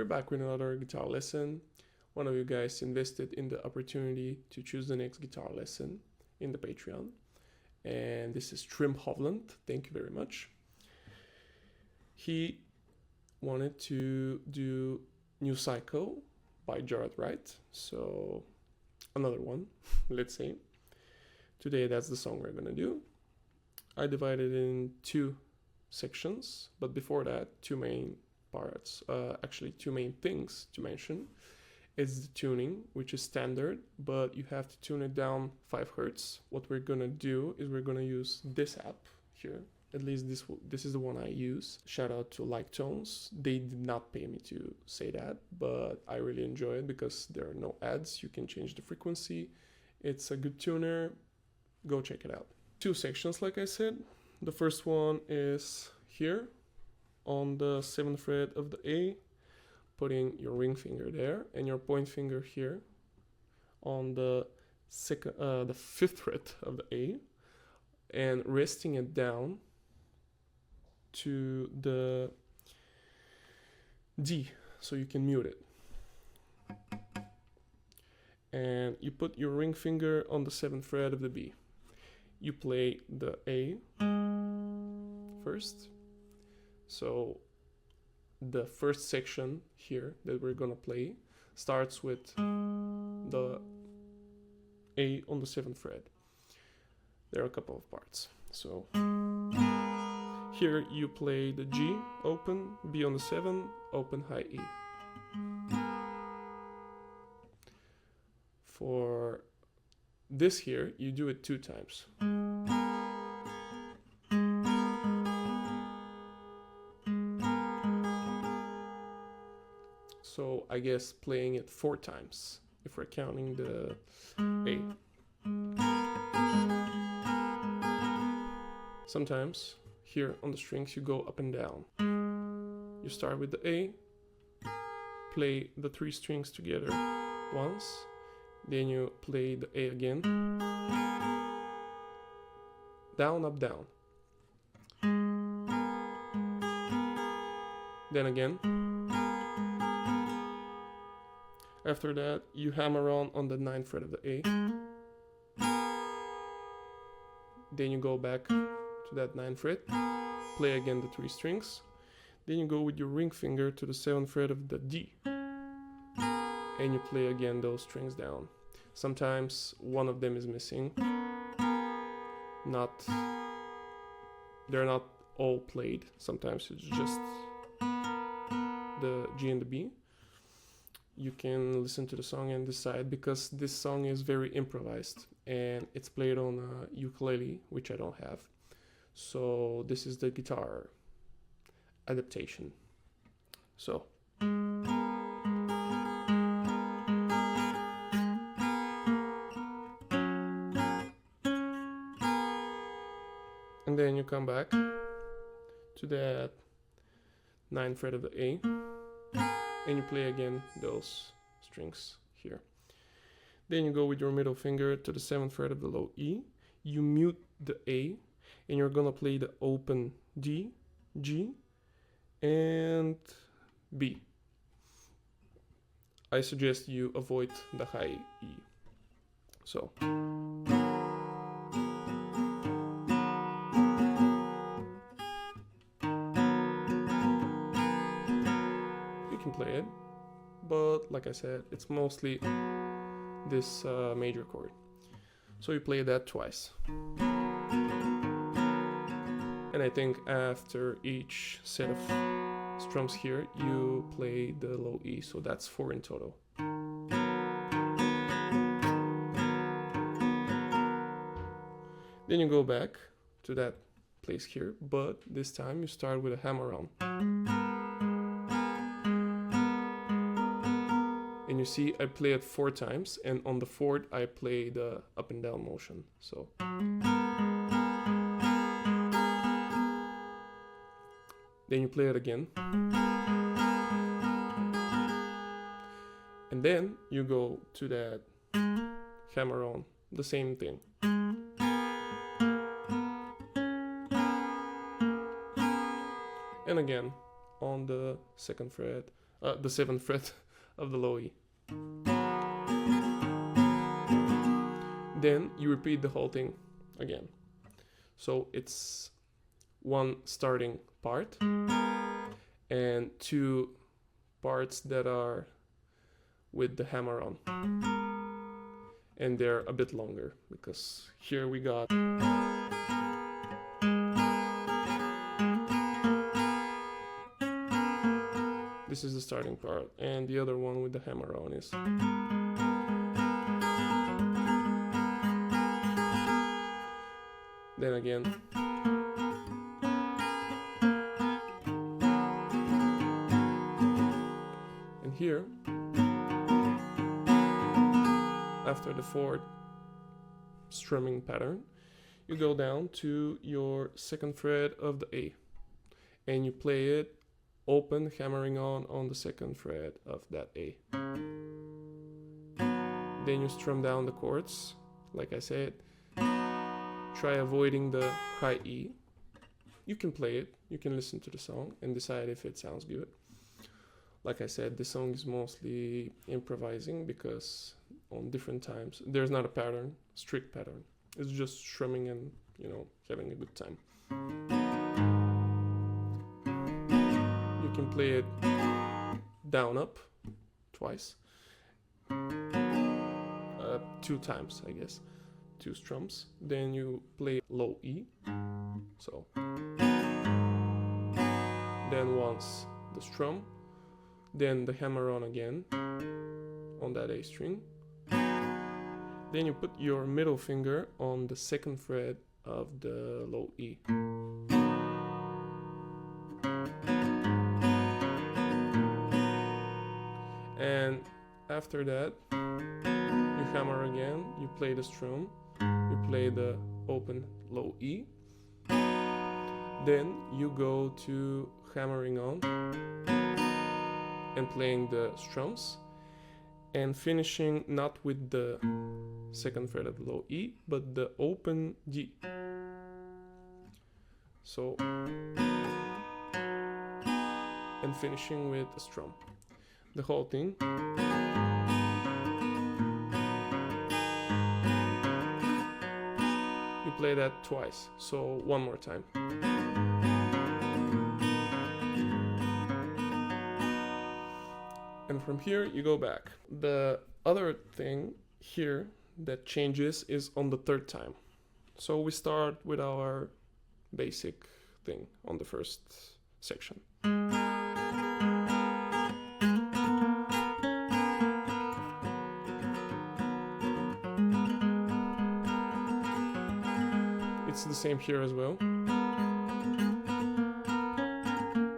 back with another guitar lesson. One of you guys invested in the opportunity to choose the next guitar lesson in the Patreon. And this is Trim Hovland. Thank you very much. He wanted to do New Cycle by Jarrad Wright. So another one, let's say. Today that's the song we're gonna do. I divided it in two sections, but before that, two main parts, actually two main things to mention. It's the tuning, which is standard, but you have to tune it down 5 Hertz. What we're gonna do is we're gonna use this app here. At least this is the one I use. Shout out to Like Tones. They did not pay me to say that, but I really enjoy it because there are no ads. You can change the frequency. It's a good tuner. Go check it out. 2 sections, like I said. The first one is here on the 7th fret of the A, putting your ring finger there and your point finger here on the 5th fret of the A, and resting it down to the D so you can mute it. And you put your ring finger on the 7th fret of the B. You play the A first. So the first section here that we're gonna play starts with the A on the 7th fret. There are a couple of parts. So here you play the G open, B on the 7, open, high E. For this here, you do it 2 times. So I guess playing it 4 times if we're counting the A. Sometimes here on the strings you go up and down. You start with the A, play the 3 strings together once, then you play the A again, down, up, down, then again. After that you hammer on the 9th fret of the A, then you go back to that 9th fret, play again the 3 strings, then you go with your ring finger to the 7th fret of the D, and you play again those strings down. Sometimes one of them is missing. They're not all played. Sometimes it's just the G and the B. You can listen to the song and decide, because this song is very improvised and it's played on a ukulele, which I don't have. So this is the guitar adaptation. So and then you come back to that 9th fret of the A, and you play again those strings here. Then you go with your middle finger to the 7th fret of the low E, you mute the A, and you're gonna play the open D, G, and B. I suggest you avoid the high E. So play it, but like I said, it's mostly this major chord. So you play that twice, and I think after each set of strums here you play the low E, so that's 4 in total. Then you go back to that place here, but this time you start with a hammer on. And you see I play it 4 times, and on the 4th I play the up and down motion. So then you play it again, and then you go to that hammer on, the same thing. And again on the 2nd fret the 7th fret of the low E. Then you repeat the whole thing again. So it's one starting part and two parts that are with the hammer on. And they're a bit longer because here we got this is the starting part, and the other one with the hammer on is then again and here after the 4th strumming pattern you go down to your 2nd fret of the A and you play it open, hammering on the 2nd fret of that A. Then you strum down the chords, like I said. Try avoiding the high E. You can play it, you can listen to the song and decide if it sounds good. Like I said, this song is mostly improvising because on different times there's not a pattern, strict pattern. It's just strumming and, you know, having a good time. You can play it down up twice, 2 times I guess, 2 strums. Then you play low E, so then once the strum, then the hammer on again on that A string. Then you put your middle finger on the 2nd fret of the low E. And after that, you hammer again, you play the strum, you play the open low E. Then you go to hammering on and playing the strums and finishing not with the 2nd fret of the low E, but the open G. So, and finishing with a strum. The whole thing. You play that twice, so one more time. And from here you go back. The other thing here that changes is on the 3rd time. So we start with our basic thing on the 1st section. It's the same here as well.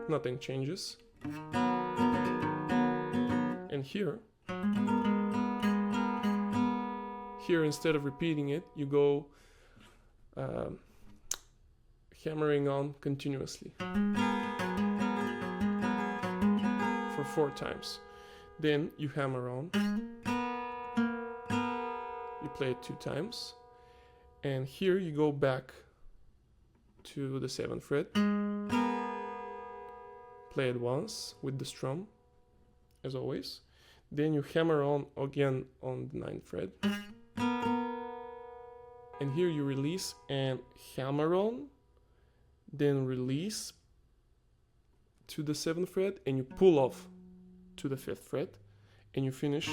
Nothing changes. And here instead of repeating it, you go hammering on continuously for 4 times. Then you hammer on, you play it 2 times, and here you go back to the 7th fret, play it once with the strum as always, then you hammer on again on the 9th fret, and here you release and hammer on, then release to the 7th fret and you pull off to the 5th fret, and you finish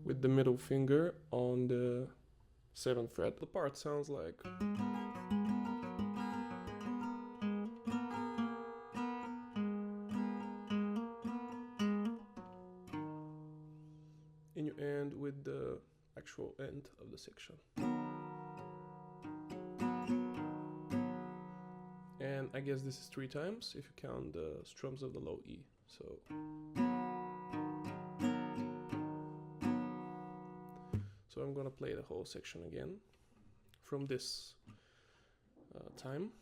with the middle finger on the 7th fret. The part sounds like and you end with the actual end of the section. And I guess this is 3 times if you count the strums of the low E. So I'm gonna play the whole section again from this time.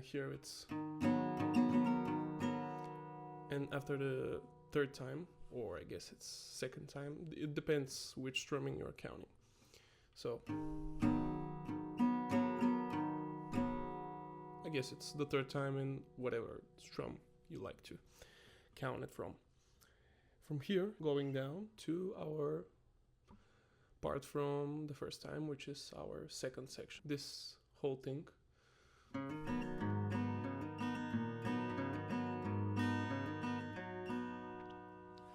and here it's, and after the third time, or I guess it's second time, it depends which strumming you're counting. So I guess it's the third time in whatever strum you like to count it from. From here, going down to our part from the first time, which is our second section. This whole thing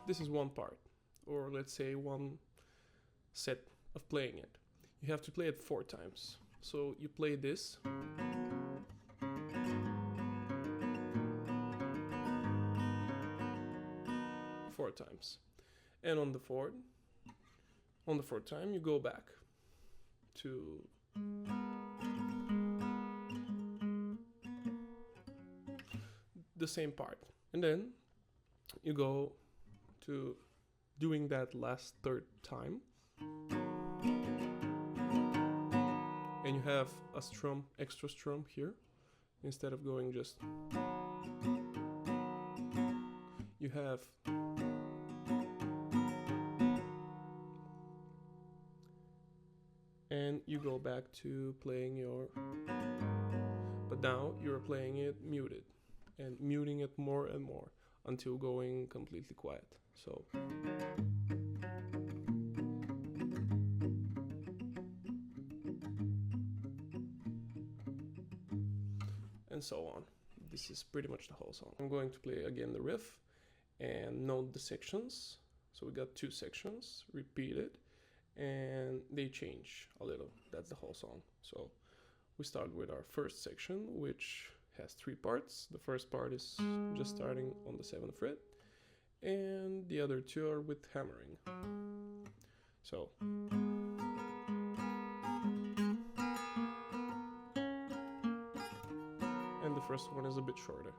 this is one part, or let's say one set of playing it. You have to play it 4 times. So you play this, four times, and on the fourth time you go back to the same part, and then you go to doing that last third time, and you have a strum, extra strum here. Instead of going just, you have and you go back to playing your, but now you're playing it muted and muting it more and more until going completely quiet. So and so on. This is pretty much the whole song. I'm going to play again the riff and note the sections. So we got 2 sections repeated and they change a little. That's the whole song. So we start with our first section, which has 3 parts. The first part is just starting on the 7th fret, and the other 2 are with hammering. So and the first one is a bit shorter.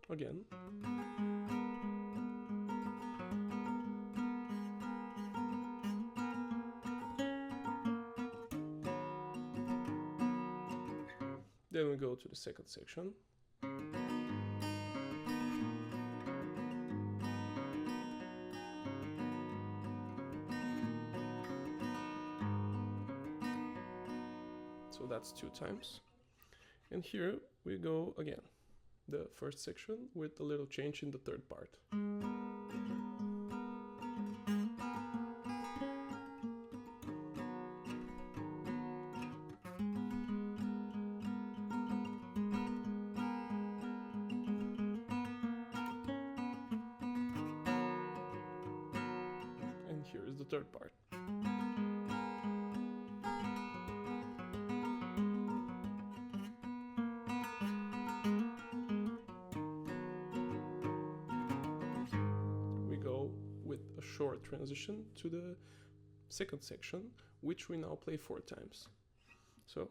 Again. Then we go to the second section. So that's 2 times. And here we go again. The first section with a little change in the third part. And here is the third part. Short transition to the second section, which we now play 4 times. So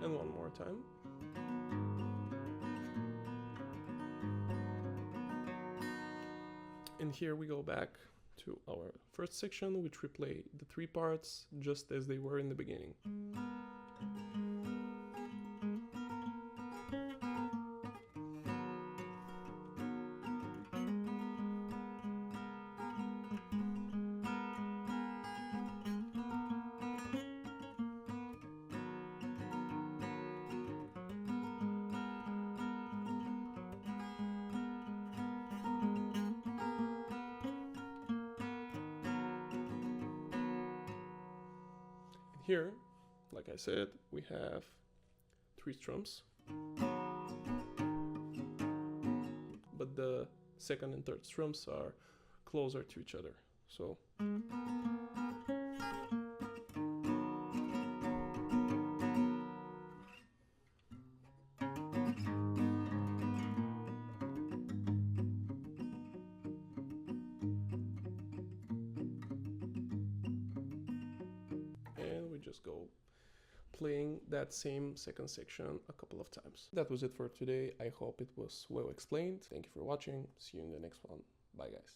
and one more time. And here we go back to our first section, which we play the 3 parts just as they were in the beginning. Here, like I said, we have 3 strums, but the second and third strums are closer to each other. So just go playing that same second section a couple of times. That was it for today. I hope it was well explained. Thank you for watching. See you in the next one. Bye guys.